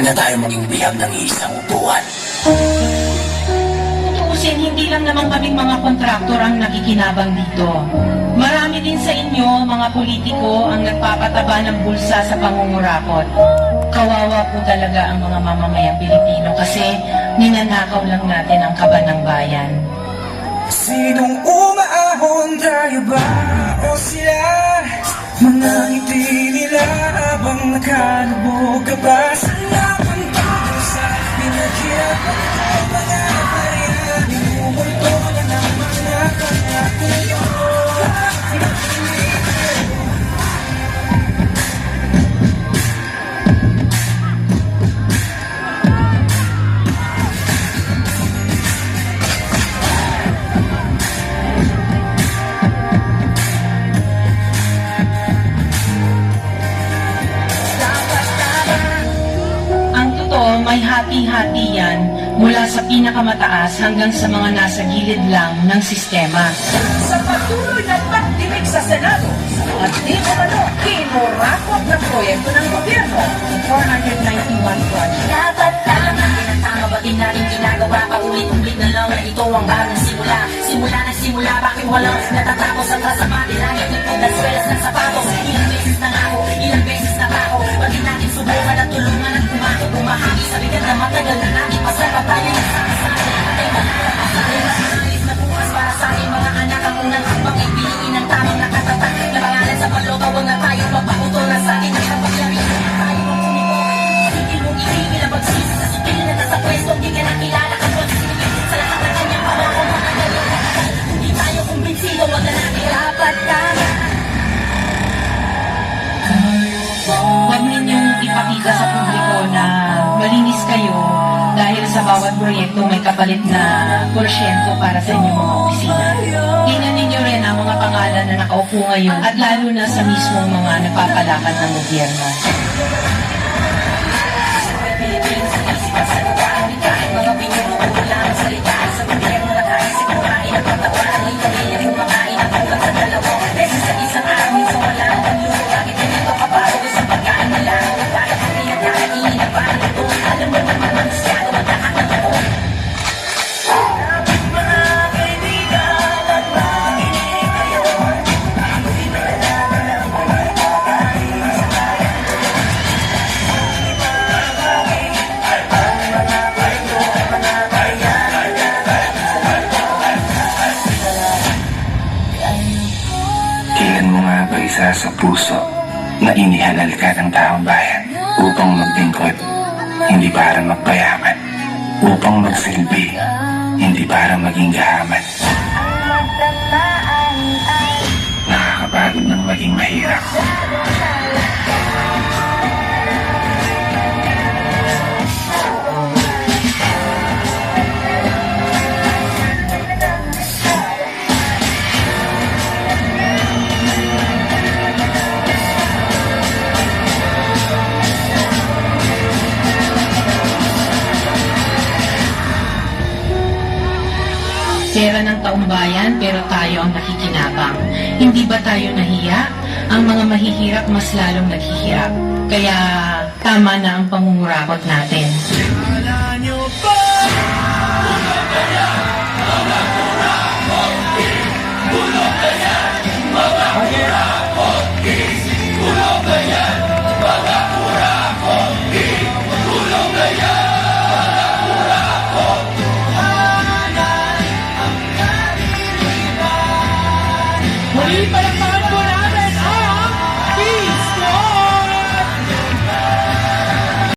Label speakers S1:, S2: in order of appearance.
S1: na tayo maging bihag ng isang upuan.
S2: Tutuusin, hindi lang naman kaming mga kontraktor ang nakikinabang dito. Marami din sa inyo, mga politiko, ang nagpapataba ng bulsa sa pangungurakot. Kawawa po talaga ang mga mamamayang Pilipino kasi ninanakaw lang natin ang kaba ng bayan.
S3: Sinong umaahon, tayo ba o sila? Mga ngiti nila habang nakalubog ka ba sa laban tayo sa pinaghirap ang mga barya? Minumulto na ng mga pangako nyo.
S2: May hati-hati yan mula sa pinakamataas hanggang sa mga nasa gilid lang ng sistema.
S4: Sa patuloy na pagdinig sa Senado at di umano kinurakot ng proyekto ng gobyerno, 491 projects.
S5: Dapat tama na tinatama, ba't natin ginagawa? Paulit-ulit na lang na ito ang bagong simula. Simula, bakit walang natatapos ang kasama? Dilangit ng pagdaswelas ng sapatos. Ilang beses na nga ako, ilang beses na pa ako. Ba't di natin subukan at tulungan at bumahagi sa bigat na matagal na natin pasarap tayo ng sakasali. Patay ba nakakasali na bukas para sa ating mga anak ang unang habang ibiliin ng tamang nakatatak na pangalan sa pagloka. Huwag na tayo magpautol na sa atin ang kapagyarihan na tayo ang tumiko. Sigil mong ibigil ang pagsisi sa sutil na nasa pwesto. Hindi ka nakilala ka konsinigil sa lahat ng kanyang pangako mga galing. Hindi tayo kumbinsido, wag na natin dapat tama.
S2: Huwag ninyong ipakita sa publiko na malinis kayo dahil sa bawat proyekto may kapalit na porsyento para sa inyong mga opisina. Tingnan ninyo rin ang mga pangalan na nakaupo ngayon at lalo na sa mismong mga nagpapalakad ng gobyerno.
S5: Mga binubuo lang salita sa gobyerno na kahit sigurahin ang pagtawaran ng pamilya kung makain ang ulat sa dalawa. Beses sa isang araw, minsan wala ang panluto. Bakit ganito kapagod sa pagkain nila? Bakit ang pinagkakainin na parang ito? Alam mo naman manusyado ang lahat ng ito. Mga kaibigan at makinig kayo. Hindi na kailangan ng mga kakain sa bayan.
S3: Kailan mo nga ba isa sa puso na inihalal ka ng taong bayan upang maglingkod, hindi para magpayaman, upang magsilbi, hindi para maging gahaman? Nakakapagod ng maging mahirap.
S2: Pera ng taumbayan pero tayo ang nakikinabang. Hindi ba tayo nahiya? Ang mga mahihirap mas lalong naghihirap. Kaya tama na ang pangungurakot natin.